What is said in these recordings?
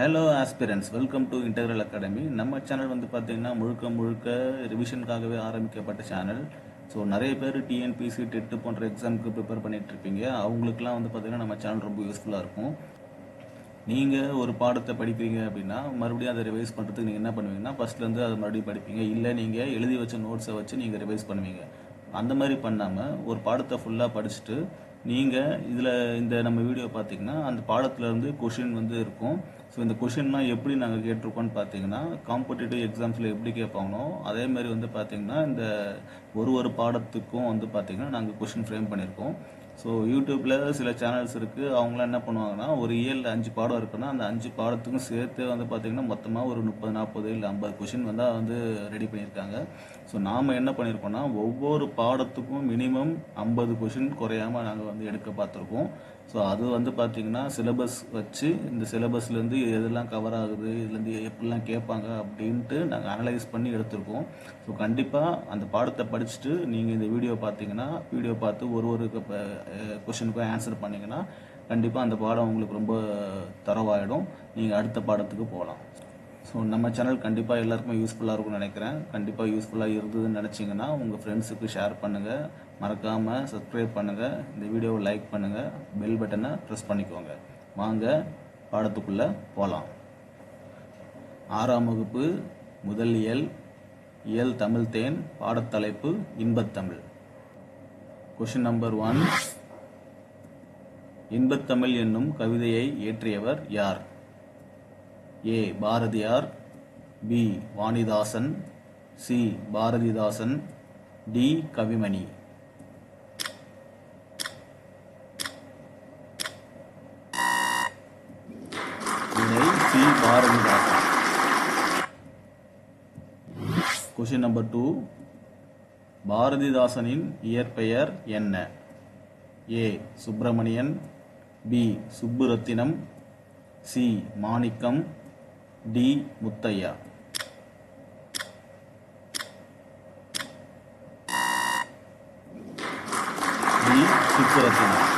Hello aspirants, welcome to integral academy. நம்ம channel வந்து பார்த்தீங்கன்னா முழுக்க ரிவிஷனுக்காகவே ஆரம்பிக்கப்பட்ட சேனல். ஸோ நிறைய பேர் டிஎன்பிசி டெட்டு போன்ற எக்ஸாமுக்கு ப்ரிப்பேர் பண்ணிட்டு இருப்பீங்க. அவங்களுக்குலாம் வந்து பார்த்தீங்கன்னா நம்ம சேனல் ரொம்ப யூஸ்ஃபுல்லாக இருக்கும். நீங்கள் ஒரு பாடத்தை படிக்கிறீங்க அப்படின்னா மறுபடியும் அதை ரிவைஸ் பண்ணுறதுக்கு நீங்கள் என்ன பண்ணுவீங்கன்னா ஃபஸ்ட்லேருந்து அதை மறுபடியும் படிப்பீங்க. இல்லை நீங்கள் எழுதி வச்ச நோட்ஸை வச்சு நீங்கள் ரிவைஸ் பண்ணுவீங்க. அந்த மாதிரி பண்ணாமல் ஒரு பாடத்தை ஃபுல்லாக படிச்சுட்டு நீங்கள் இந்த நம்ம வீடியோ பார்த்தீங்கன்னா அந்த பாடத்துலேருந்து கொஷின் வந்து இருக்கும். ஸோ இந்த கொஷின்லாம் எப்படி நாங்கள் கேட்டிருக்கோன்னு பார்த்தீங்கன்னா காம்படிட்டிவ் எக்ஸாம்ஸில் எப்படி கேட்பாங்களோ அதே மாதிரி வந்து பார்த்தீங்கன்னா இந்த ஒரு பாடத்துக்கும் வந்து பார்த்தீங்கன்னா நாங்கள் கொஷின் ஃப்ரேம் பண்ணியிருக்கோம். ஸோ யூடியூப்பில் சில சேனல்ஸ் இருக்குது. அவங்களாம் என்ன பண்ணுவாங்கன்னா ஒரு இயரில் 5 பாடம் இருக்குன்னா அந்த 5 பாடத்துக்கும் சேர்த்து வந்து பார்த்திங்கன்னா மொத்தமாக ஒரு 30, 40 இல்லை 50 கொஷின் வந்து ரெடி பண்ணியிருக்காங்க. ஸோ நாம் என்ன பண்ணியிருக்கோம்னா ஒவ்வொரு பாடத்துக்கும் மினிமம் 50 கொஷின் குறையாமல் நாங்கள் வந்து எடுக்க பார்த்துருக்கோம். ஸோ அது வந்து பார்த்திங்கன்னா சிலபஸ் வச்சு இந்த சிலபஸ்லேருந்து எதெல்லாம் கவர் ஆகுது, இதுலேருந்து எப்படிலாம் கேட்பாங்க அப்படின்ட்டு நாங்கள் அனலைஸ் பண்ணி எடுத்திருக்கோம். ஸோ கண்டிப்பாக அந்த பாடத்தை படிச்சுட்டு நீங்கள் இந்த வீடியோ பார்த்தீங்கன்னா வீடியோ பார்த்து ஒரு கொஷினுக்கும் ஆன்சர் பண்ணிங்கன்னா கண்டிப்பாக அந்த பாடம் உங்களுக்கு ரொம்ப தரவாயிடும். நீங்கள் அடுத்த பாடத்துக்கு போகலாம். ஸோ நம்ம சேனல் கண்டிப்பாக எல்லாருக்குமே யூஸ்ஃபுல்லாக இருக்கும்னு நினைக்கிறேன். கண்டிப்பாக யூஸ்ஃபுல்லாக இருந்ததுன்னு நினச்சிங்கன்னா உங்கள் ஃப்ரெண்ட்ஸுக்கு ஷேர் பண்ணுங்கள். மறக்காமல் சப்ஸ்கிரைப் பண்ணுங்கள். இந்த வீடியோவை லைக் பண்ணுங்கள். பெல் பட்டனை ப்ரெஸ் பண்ணிக்கோங்க. வாங்க பாடத்துக்குள்ளே போகலாம். 6ஆம் வகுப்பு முதல் இயல் தமிழ் தேன். பாடத்தலைப்பு இன்பத்தமிழ். Question number 1. இன்பத்தமிழ் என்னும் கவிதையை இயற்றியவர் யார்? A. Bharathiyar, B. Vanidasan, C. Bharathidasan, D. Kavimani. விடை சி. பாரதிதாசன். Question number 2. பாரதிதாசனின் இயற்பெயர் என்ன? A. Subramanian, B. Subburathinam, C. Manickam, D. Muthaiya. D. Subburathinam.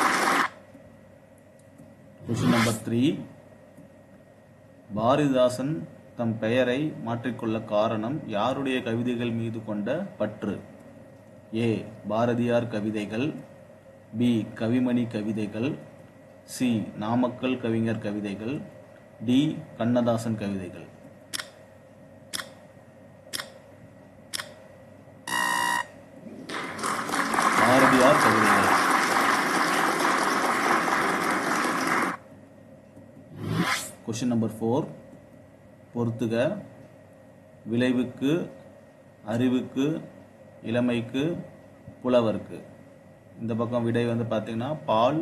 Question number 3. Bharathidasan தம் பெயரை மாற்றிக்கொள்ள காரணம் யாருடைய கவிதைகள் மீது கொண்ட பற்று? ஏ. பாரதியார் கவிதைகள், பி. கவிமணி கவிதைகள், சி. நாமக்கல் கவிஞர் கவிதைகள், டி. கண்ணதாசன் கவிதைகள். பாரதியார் கவிதைகள். Question number 4. பொறுத்துக. விளைவுக்கு, அறிவுக்கு, இளமைக்கு, புலவருக்கு. இந்த பக்கம் விடை வந்து பார்த்தீங்கன்னா பால்,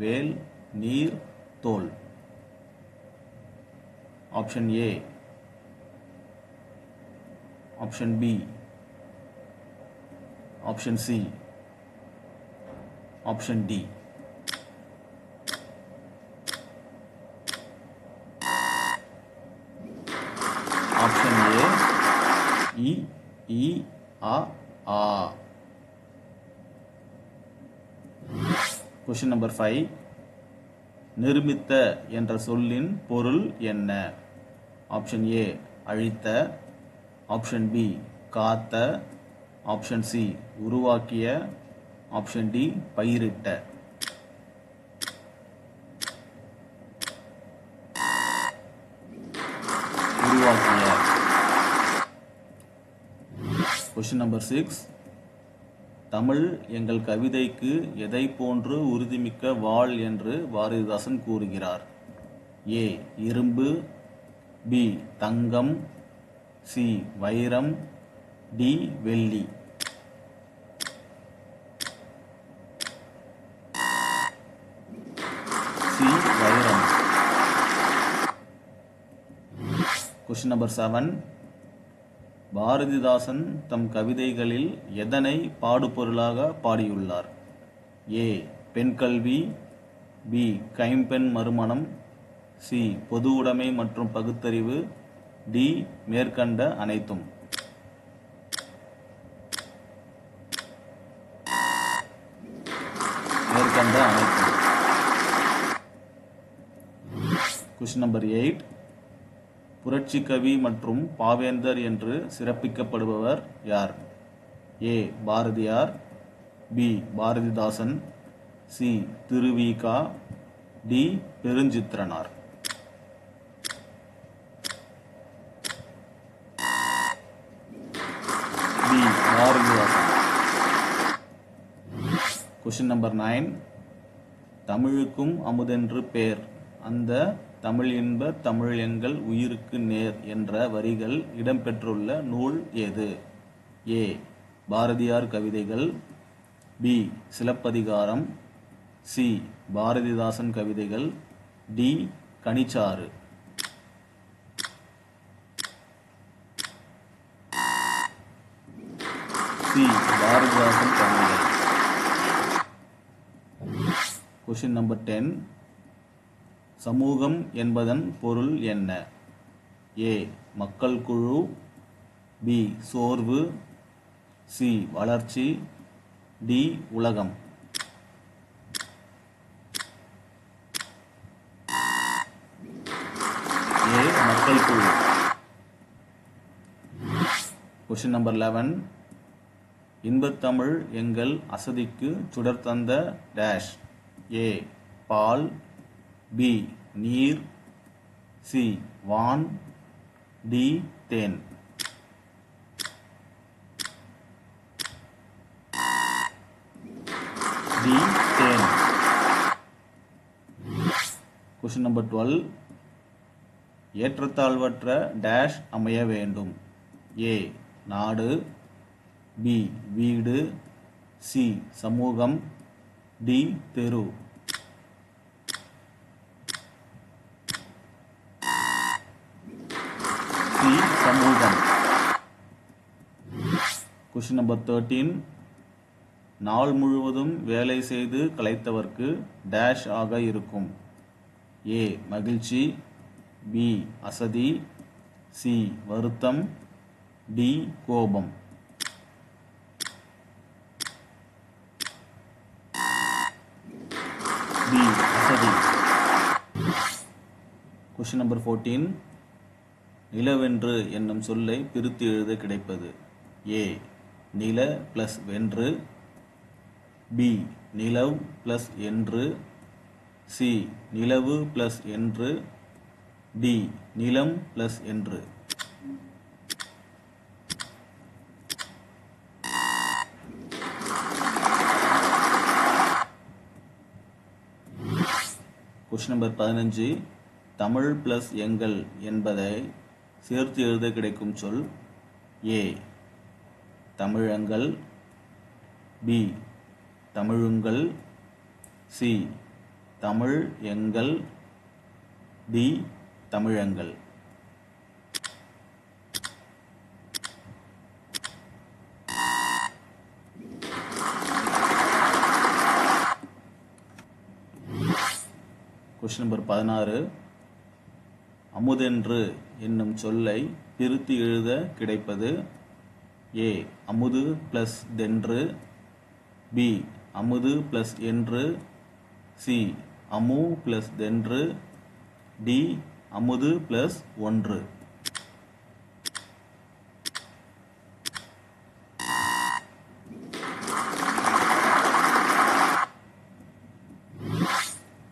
வேல், நீர், தோல். Option A, option B, option C, option D. Option A, இ, இ, ஆ, ஆ. Question number 5. நிர்மித்த என்ற சொல்லின் பொருள் என்ன? ஆப்ஷன் ஏ அழித்த, ஆப்ஷன் பி காத்த, ஆப்ஷன் சி உருவாக்கிய, ஆப்ஷன் டி பயிரிட்ட. உருவாக்கிய. Question number 6. தமிழ் எங்கள் கவிதைக்கு எதை போன்று உறுதிமிக்க வாள் என்று பாரதிதாசன் கூறுகிறார்? ஏ. இரும்பு, பி. தங்கம், சி. வைரம், டி. வெள்ளி. சி. வைரம். Question number 7. பாரதிதாசன் தம் கவிதைகளில் எதனை பாடுபொருளாக பாடியுள்ளார்? ஏ. பெண் கல்வி, பி. கைம்பெண் மறுமணம், சி. பொது உடைமை மற்றும் பகுத்தறிவு, டி. மேற்கண்ட அனைத்தும். மேற்கண்ட அனைத்தும். Question number 8. புரட்சி கவி மற்றும் பாவேந்தர் என்று சிறப்பிக்கப்படுபவர் யார்? A. Bharathiyar, B. Bharathidasan, C. Thiruvika, D. Perunchithiranar. B. Bharathidasan. Question number 9. தமிழுக்கும் அமுதென்று பேர், அந்த தமிழ் இன்ப தமிழ் எங்கள் உயிருக்கு நேர் என்ற வரிகள் இடம்பெற்றுள்ள நூல் எது? ஏ. பாரதியார் கவிதைகள், பி. சிலப்பதிகாரம், சி. பாரதிதாசன் கவிதைகள், டி. கனிச்சாறு. சி. பாரதிதாசன் கவிதைகள். Question number 10. சமூகம் என்பதன் பொருள் என்ன? ஏ. மக்கள் குழு, பி. சோர்வு, சி. வளர்ச்சி, டி. உலகம். ஏ. மக்கள் குழு. Question number 11. இன்பத்தமிழ் எங்கள் அசதிக்கு சுடர் தந்த டேஷ். ஏ. பால், பி. நீர், சி. வான், டி. தேன். டி. தேன். Question number 12. ஏற்றத்தாழ்வற்ற டேஷ் அமைய வேண்டும். ஏ. நாடு, பி. வீடு, சி. சமூகம், டி. தெரு. சி. சமூகம். Question number 13. நாள் முழுவதும் வேலை செய்து களைத்தவர்க்கு டேஷ் ஆக இருக்கும். ஏ. மகிழ்ச்சி, பி. அசதி, சி. வருத்தம், டி. கோபம். பி. அசதி. Question number 14. நிலவென்று என்னும் சொல்லை பிரித்து எழுத கிடைப்பது. ஏ. நில பிளஸ் வென்று, பி. நிலவ் பிளஸ் என்று, சி. நிலவு பிளஸ் என்று, டி. நிலம் பிளஸ் என்று. Question number 15. தமிழ் பிளஸ் எங்கள் என்பதை சேர்த்து எழுத கிடைக்கும் சொல். ஏ. தமிழங்கள், பி. தமிழுங்கள், சி. தமிழ் எங்கள், டி. தமிழங்கள். Question number 16. அமுதென்று என்னும் சொல்லை பிரித்து எழுத கிடைப்பது. ஏ. அமுது பிளஸ் தென்று, பி. அமுது பிளஸ் என்று, சி. அமு பிளஸ் தென்று, டி. அமுது பிளஸ் ஒன்று.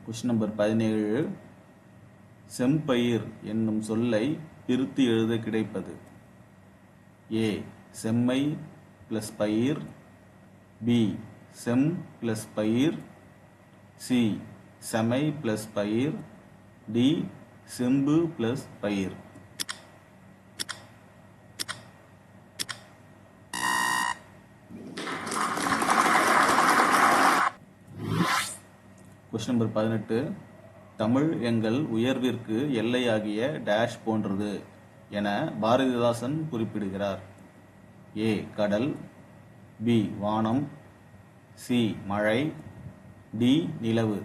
Question number 17. செம்பயிர் என்னும் சொல்லை பிரித்து எழுத கிடைப்பது. ஏ. செம்மை பிளஸ் பயிர், பி. செம் பிளஸ் பயிர், சி. செமை பிளஸ் பயிர், டி. செம்பு பிளஸ் பயிர். Question number 18. தமிழ் எங்கள் உயர்விற்கு எல்லையாகிய டேஷ் போன்றது என பாரதிதாசன் குறிப்பிடுகிறார். ஏ. கடல், பி. வானம், சி. மழை, டி. நிலவு.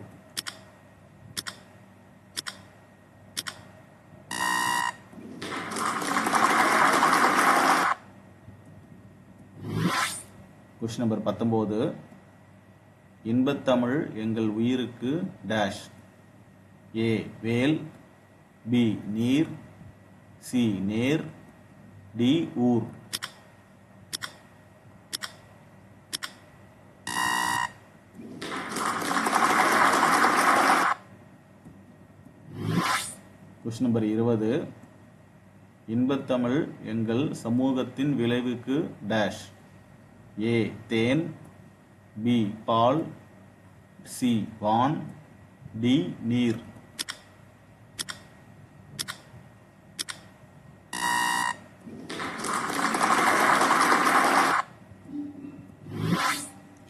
Question number 19. இன்பத்தமிழ் எங்கள் உயிருக்கு டேஷ். ஏ. வேல், பி. நீர், சி நேர், டி ஊர். Question number 20. இன்பத்தமிழ் எங்கள் சமூகத்தின் விளைவுக்கு டேஷ். ஏ தேன், பி பால், சி வான், டி நீர்.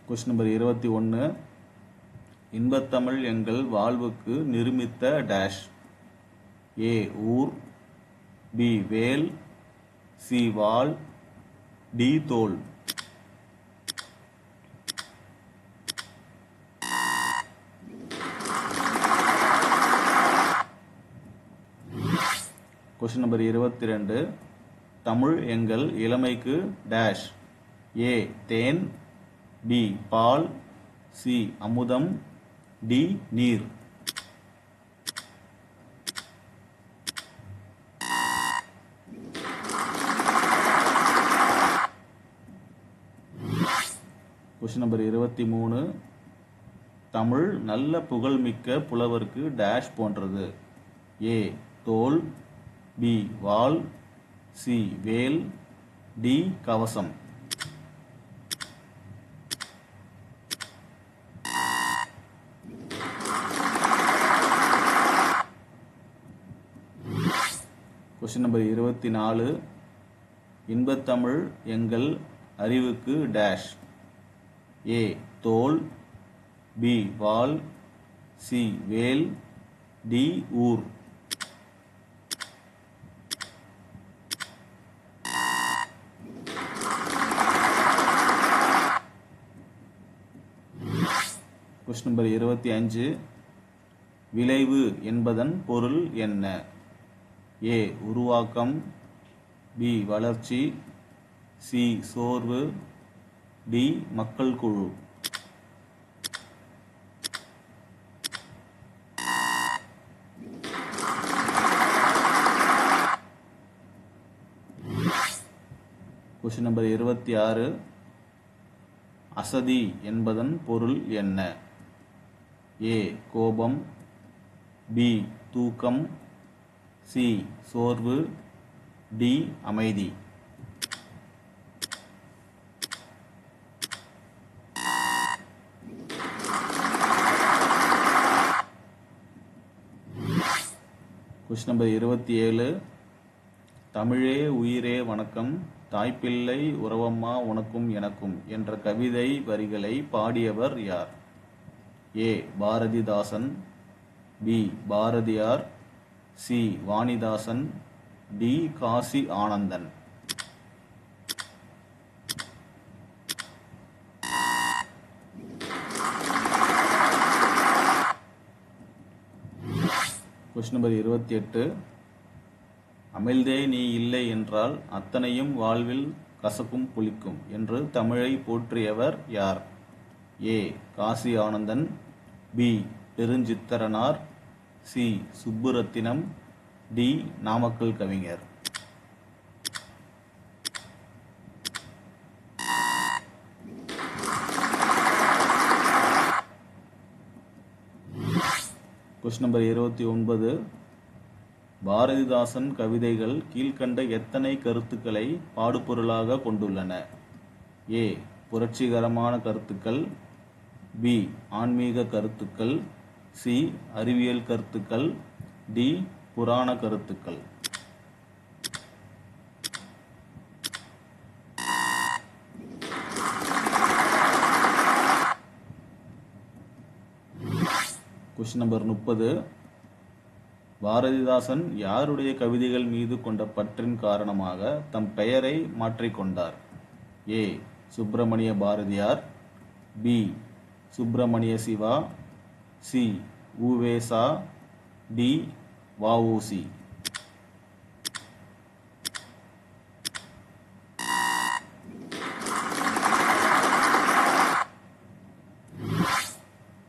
Question number 21. இன்பத்தமிழ் எங்கள் வாழ்வுக்கு நிருமித்த டேஷ். ஏ ஊர், பி வேல், சி வாள், டி தோல். Question number 22. தமிழ் எங்கள் இளமைக்கு டேஷ். ஏ தேன், பி பால், சி அமுதம், டி நீர். Question number 23. தமிழ் நல்ல புகழ்மிக்க புலவருக்கு டேஷ் போன்றது. ஏ தோல், பி வாள், சி வேல், டி கவசம். Question number 24. இன்பத்தமிழ் எங்கள் அறிவுக்கு டேஷ். ஏ தோல், பி வாள், சி வேல், டி ஊர். Question number 25. விளைவு என்பதன் பொருள் என்ன? ஏ உருவாக்கம், பி வளர்ச்சி, சி சோர்வு, டி மக்கள் குழு. Question number 26. அசதி என்பதன் பொருள் என்ன? ஏ கோபம், பி தூக்கம், சி சோர்வு, டி அமைதி. Question number 27. தமிழே உயிரே வணக்கம், தாய்ப்பிள்ளை உறவம்மா உனக்கும் எனக்கும் என்ற கவிதை வரிகளை பாடியவர் யார்? A Bharathidasan, B Bharathiyar, C Vanidasan, D Kasi Anandan. Question number 28. அமிழ்தே நீ இல்லை என்றால் அத்தனையும் வாழ்வில் கசக்கும் புளிக்கும் என்று தமிழை போற்றியவர் யார்? A Kasi Anandan, B Perunchithiranar, C Subburathinam, D Namakkal Kavignar. Question number 29. Bharathidasan கவிதைகள் கீழ்க்கண்ட எத்தனை கருத்துக்களை பாடுபொருளாக கொண்டுள்ளன? ஏ புரட்சிகரமான கருத்துக்கள், பி ஆன்மீக கருத்துக்கள், சி அறிவியல் கருத்துக்கள், டி புராண கருத்துக்கள். Question number 30. பாரதிதாசன் யாருடைய கவிதைகள் மீது கொண்ட பற்றின் காரணமாக தம் பெயரை மாற்றிக்கொண்டார்? A Subramania Bharathiyar, B Subramania Siva, C Uvesa, D VOC.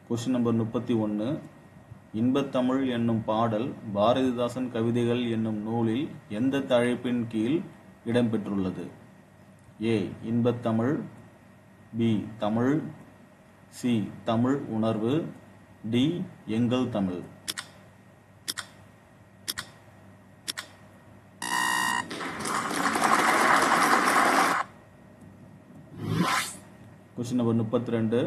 Question number 31. இன்பத்தமிழ் என்னும் பாடல் பாரதிதாசன் கவிதைகள் என்னும் நூலில் எந்த தலைப்பின் கீழ் இடம்பெற்றுள்ளது? ஏ. இன்பத்தமிழ், பி. தமிழ், சி. தமிழ் உணர்வு, டி. எங்கள் தமிழ். Question number 32.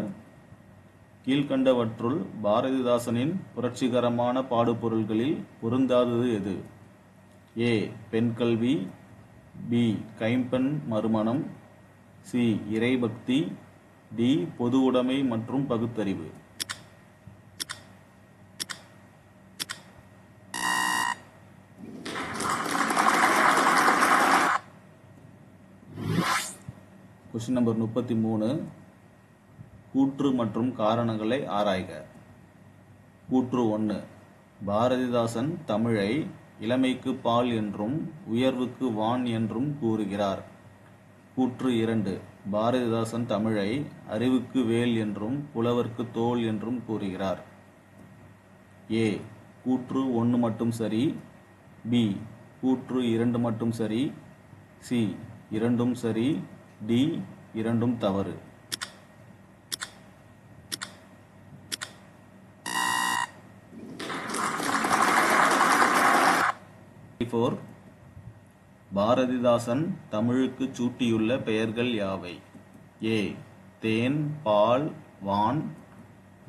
கீழ்கண்டவற்றுள் பாரதிதாசனின் புரட்சிகரமான பாடுபொருள்களில் பொருந்தாதது எது? ஏ. பெண் கல்வி, பி. கைம்பெண் மறுமணம், சி. இறைபக்தி, டி. பொது உடைமை மற்றும் பகுத்தறிவு. Question number 33. கூற்று மற்றும் காரணங்களை ஆராய்க. கூற்று 1. பாரதிதாசன் தமிழை இளமைக்கு பால் என்றும் உயர்வுக்கு வான் என்றும் கூறுகிறார். கூற்று 2. பாரதிதாசன் தமிழை அறிவுக்கு வேல் என்றும் புலவர்க்கு தோள் என்றும் கூறுகிறார். ஏ. கூற்று 1 மட்டும் சரி, பி. கூற்று 2 மட்டும் சரி, சி. 2ம் சரி, டி. 2ம் தவறு. பாரதிதாசன் தமிழுக்கு சூட்டியுள்ள பெயர்கள் யாவை? ஏ. தேன், பால், வான்,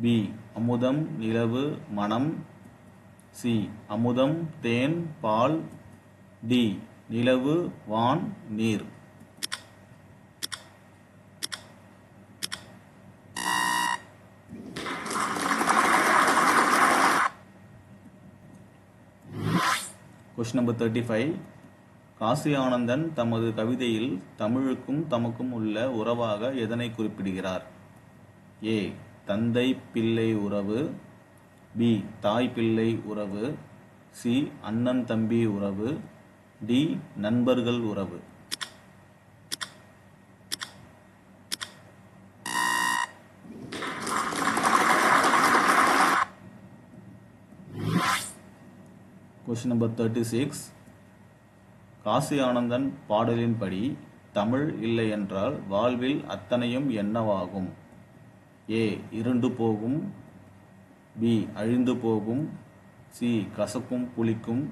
பி. அமுதம், நிலவு, மனம், சி. அமுதம், தேன், பால், டி. நிலவு, வான், நீர். Question number 35. காசி ஆனந்தன் தமது கவிதையில் தமிழுக்கும் தமக்கும் உள்ள உறவாக எதனை குறிப்பிடுகிறார்? ஏ. தந்தை பிள்ளை உறவு, பி. தாய் பிள்ளை உறவு, சி. அண்ணன் தம்பி உறவு, டி. நண்பர்கள் உறவு. Question number 36. காசி ஆனந்தன் பாடலின்படி தமிழ் இல்லை என்றால் வாழ்வில் அத்தனையும் என்னவாகும்? ஏ. இருண்டு போகும், பி. அழிந்து போகும், சி. கசக்கும் புளிக்கும்,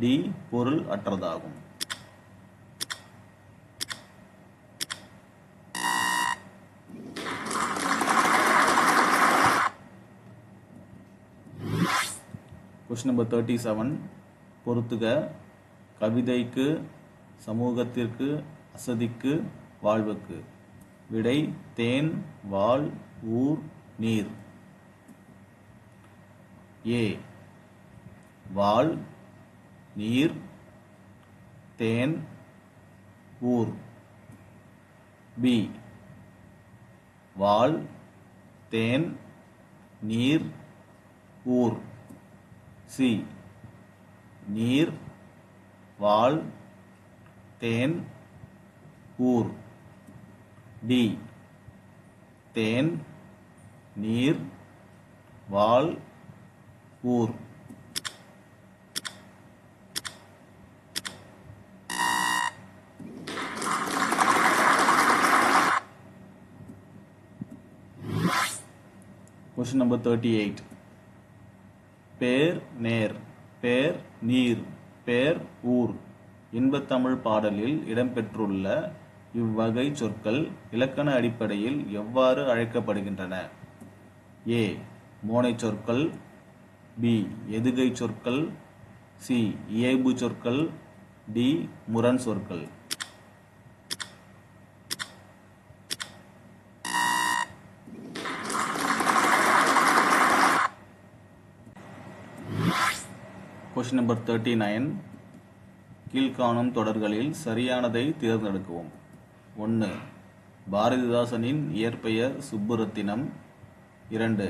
டி. பொருள் அற்றதாகும். Question number 37. பொறுத்துக. கவிதைக்கு, சமூகத்திற்கு, அசதிக்கு, வாழ்வுக்கு. விடை தேன், வாள், ஊர், நீர். ஏ. வாள், நீர், தேன், ஊர். பி. வாள், தேன், நீர், ஊர். சி. நீர், வாள், தேன், ஊர். டி. தேன், நீர், வாள், ஊர். Question number 38. பேர் நேர், பேர் நீர், பேர் ஊர் இன்பத்தமிழ் பாடலில் இடம்பெற்றுள்ள இவ்வகை சொற்கள் இலக்கண அடிப்படையில் எவ்வாறு அழைக்கப்படுகின்றன? ஏ. மோனைச் சொற்கள், பி. எதுகை சொற்கள், சி. இயைபு சொற்கள், டி. முரண் சொற்கள். Question number 39. கீழ்காணும் தொடர்களில் சரியானதை தேர்ந்தெடுக்கவும். 1. பாரதிதாசனின் இயற்பெயர் சுப்புரத்தினம். 2.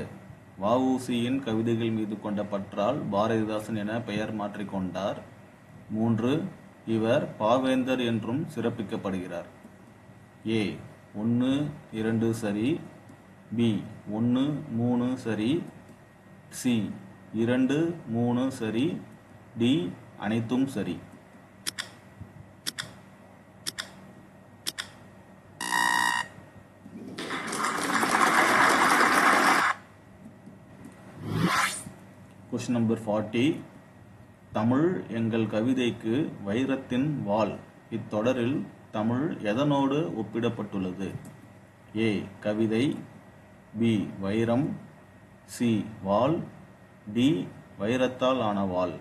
வ.உ.சி.யின் கவிதைகள் மீது கொண்ட பற்றால் பாரதிதாசன் என பெயர் மாற்றிக்கொண்டார். 3. இவர் பாவேந்தர் என்றும் சிறப்பிக்கப்படுகிறார். ஏ. 1, 2 சரி, பி. 1, 3 சரி, சி. 2 3 சரி, டி அனைத்தும் சரி. Question number 40. தமிழ் எங்கள் கவிதைக்கு வைரத்தின் வாள். இத்தொடரில் தமிழ் எதனோடு ஒப்பிடப்பட்டுள்ளது? ஏ கவிதை, பி வைரம், சி வாள், டி வைரத்தால் ஆன வாள்.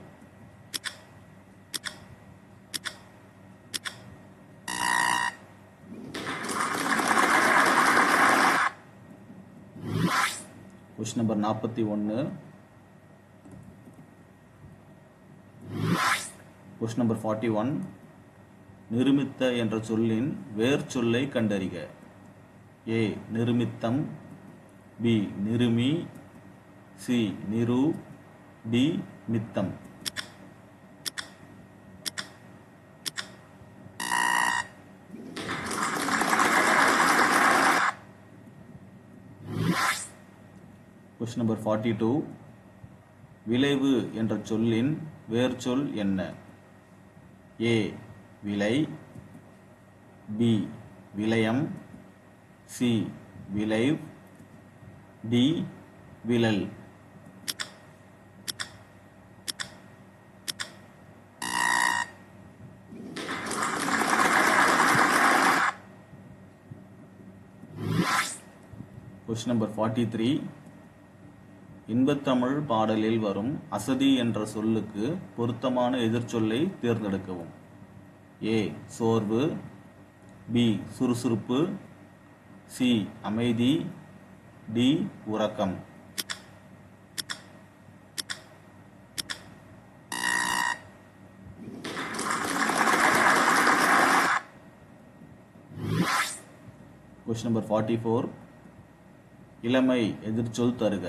Question number 41. Question number 41. நிருமித்த என்ற சொல்லின் வேர் சொல்லை கண்டறிக. ஏ நிருமித்தம், பி நிருமி, சி நிரு, டி மித்தம். Question number 42. விளைவு என்ற சொல்லின் வேர்ச்சொல் என்ன? ஏ விலை, பி விலையம், சி விளைவ், டி விழல். Question number 43. இன்பத்தமிழ் பாடலில் வரும் அசதி என்ற சொல்லுக்கு பொருத்தமான எதிர்ச்சொல்லை தேர்ந்தெடுக்கவும். ஏ சோர்வு, பி சுறுசுறுப்பு, சி அமைதி, டி உறக்கம். Question number 44. இளமை எதிர்ச்சொல் தருக.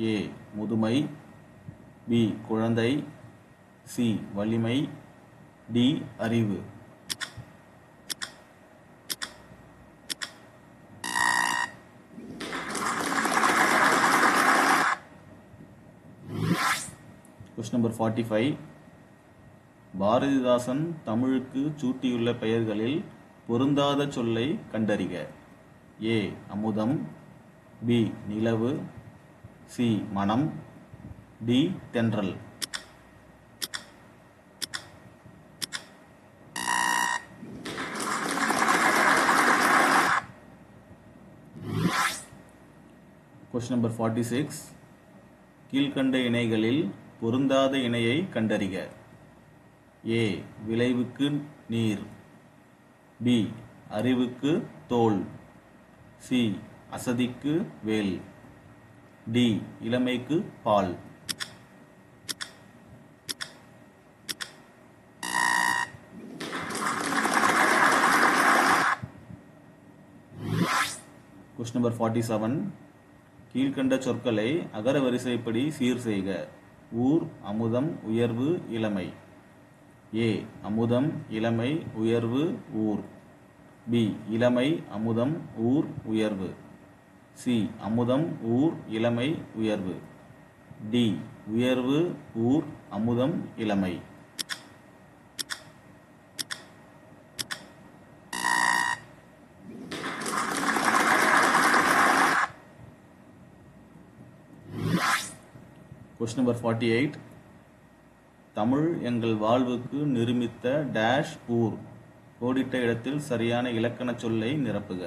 ஏ முதுமை, பி குழந்தை, சி வலிமை, டி அறிவு. Question number 45. பாரதிதாசன் தமிழுக்கு சூட்டியுள்ள பெயர்களில் பொருந்தாத சொல்லை கண்டறிக. ஏ அமுதம், பி நிலவு, சி மனம், டி தென்றல். Question number 46. கீழ்கண்ட இணைகளில் பொருந்தாத இணையை கண்டறிக. ஏ விளைவுக்கு நீர், பி அறிவுக்கு தோல், சி அசதிக்கு வேல், டி இளமைக்கு பால். Question number 47. கீழ்கண்ட சொற்களை அகர வரிசைப்படி சீர் செய்க. ஊர், அமுதம், உயர்வு, இளமை. ஏ அமுதம், இளமை, உயர்வு, ஊர். பி இளமை, அமுதம், ஊர், உயர்வு. சி அமுதம், ஊர், இளமை, உயர்வு. டி உயர்வு, ஊர், அமுதம், இளமை. Question number 48. தமிழ் எங்கள் வாழ்வுக்கு நிருமித்த டேஷ் ஊர். கோடிட்ட இடத்தில் சரியான இலக்கண சொல்லை நிரப்புக.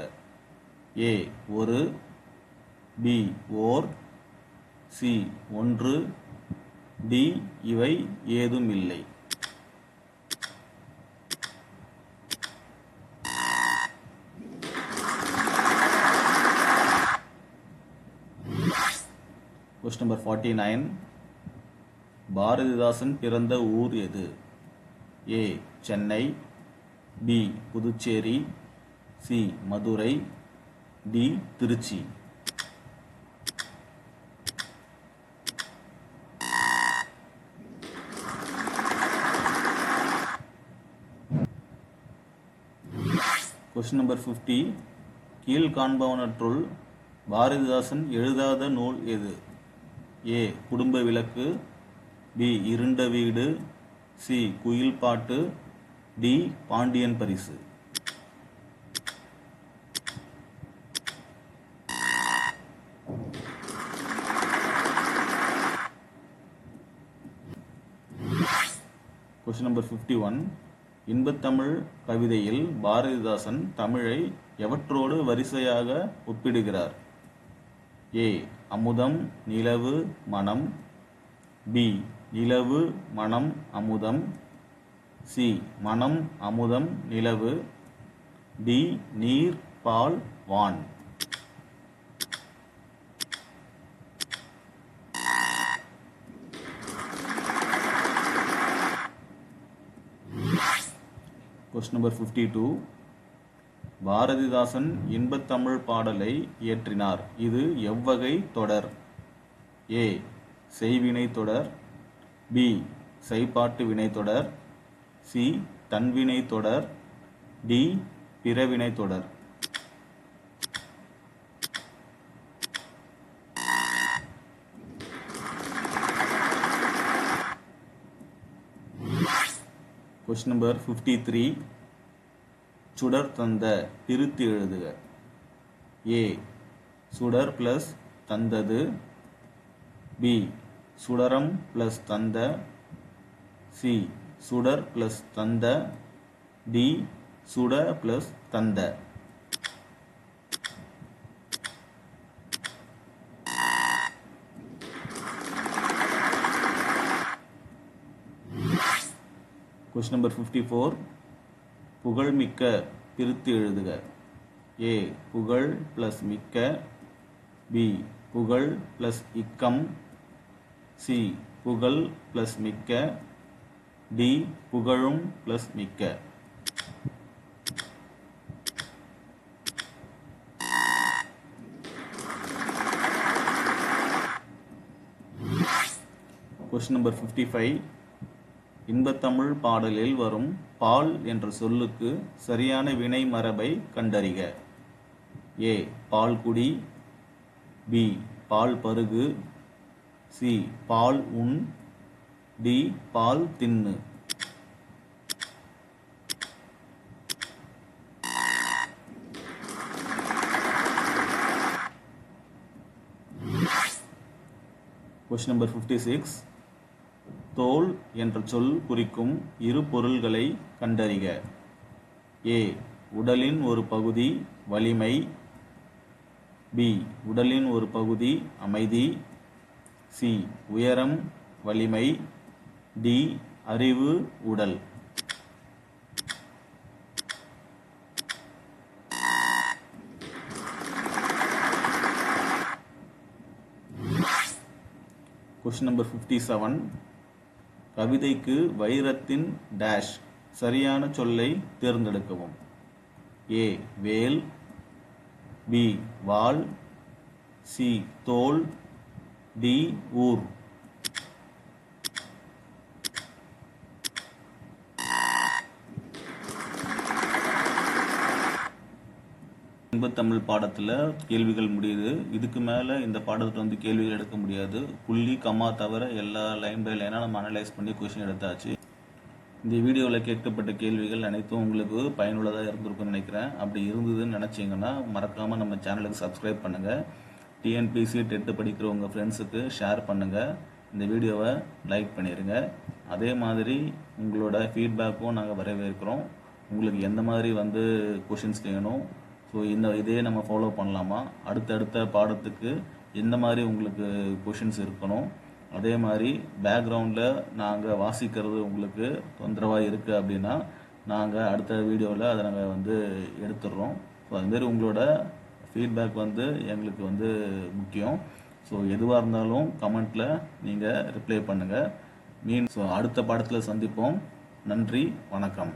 ஏ ஒரு, பி ஓர், சி ஒன்று, டி இவை ஏதும் இல்லை. Question number 49. பாரதிதாசன் பிறந்த ஊர் எது? A Chennai, B Puducherry, C Madurai, D Trichy. Question number 50. கீழ்காண்பவனற்றுள் பாரதிதாசன் எழுதாத நூல் எது? ஏ குடும்ப விளக்கு, பி இருண்ட வீடு, சி குயில் பாட்டு, டி பாண்டியன் பரிசு. Question number 51. இன்பத்தமிழ் கவிதையில் பாரதிதாசன் தமிழை எவற்றோடு வரிசையாக ஒப்பிடுகிறார்? ஏ அமுதம், நிலவு, மனம், பி நிலவு, மனம், அமுதம், சி மனம், அமுதம், நிலவு, டி நீர், பால், வான். Question number 52. பாரதிதாசன் இன்பத்தமிழ் பாடலை இயற்றினார். இது எவ்வகை தொடர்? ஏ செய்வினை தொடர், பி செய்பாட்டு வினை தொடர், சி தன்வினை தொடர், டி பிறவினை தொடர். Question number 53. சுடர் தந்த பிரித்து எழுதுக. ஏ சுடர் பிளஸ் தந்தது, பி சுடரம் பிளஸ் தந்த, சி சுடர் பிளஸ் தந்த, டி சுட பிளஸ் தந்த. Question number 54. புகழ்மிக்க பிரித்து எழுதுக. ஏ புகழ் பிளஸ் மிக்க, பி புகழ் பிளஸ் இக்கம், சி புகழ் பிளஸ் மிக்க, டி புகழும் பிளஸ் மிக்க. Question number 55. இன்பத்தமிழ் பாடலில் வரும் பால் என்ற சொல்லுக்கு சரியான வினை மரபை கண்டறிக. ஏ பால்குடி, பி பால் பருகு, சி பால் உண், டி பால் தின்னு. Question number 56. தோல் என்ற சொல் குறிக்கும் இரு பொருள்களை கண்டறிக. ஏ உடலின் ஒரு பகுதி வலிமை, பி உடலின் ஒரு பகுதி அமைதி, சி உயரம் வலிமை, டி அறிவு உடல். Question number 57. கவிதைக்கு வைரத்தின் டேஷ் சரியான சொல்லை தேர்ந்தெடுக்கவும். ஏ வேல், பி வாள், சி தோல், டி ஊர். இன்பத்தமிழ் பாடத்தில் கேள்விகள் முடியுது. இதுக்கு மேலே இந்த பாடத்தில் வந்து கேள்விகள் எடுக்க முடியாது. புள்ளி கமா தவிர எல்லா லைன் பை லைனாக நம்ம அனலைஸ் பண்ணி கொஸ்டின் எடுத்தாச்சு. இந்த வீடியோவில் கேட்கப்பட்ட கேள்விகள் அனைத்தும் உங்களுக்கு பயனுள்ளதாக இருந்திருக்குன்னு நினைக்கிறேன். அப்படி இருந்ததுன்னு நினச்சிங்கன்னா மறக்காமல் நம்ம சேனலுக்கு சப்ஸ்கிரைப் பண்ணுங்கள். டிஎன்பிசி டெட்டு படிக்கிற உங்கள் ஃப்ரெண்ட்ஸுக்கு ஷேர் பண்ணுங்கள். இந்த வீடியோவை லைக் பண்ணிடுங்க. அதே மாதிரி உங்களோட ஃபீட்பேக்கும் நாங்கள் வரவேற்கிறோம். உங்களுக்கு எந்த மாதிரி வந்து கொஷின்ஸ் வேணும், ஸோ இதே நம்ம ஃபாலோ பண்ணலாமா, அடுத்தடுத்த பாடத்துக்கு எந்த மாதிரி உங்களுக்கு கொஷின்ஸ் இருக்கணும், அதே மாதிரி பேக்ரவுண்டில் நாங்கள் வாசிக்கிறது உங்களுக்கு தொந்தரவாக இருக்குது அப்படின்னா நாங்கள் அடுத்த வீடியோவில் அதை நாங்கள் வந்து எடுத்துடுறோம். ஸோ அதுமாரி உங்களோட ஃபீட்பேக் வந்து எங்களுக்கு வந்து முக்கியம். ஸோ எதுவாக இருந்தாலும் கமெண்ட்டில் நீங்கள் ரிப்ளை பண்ணுங்கள். ஸோ அடுத்த பாடத்தில் சந்திப்போம். நன்றி, வணக்கம்.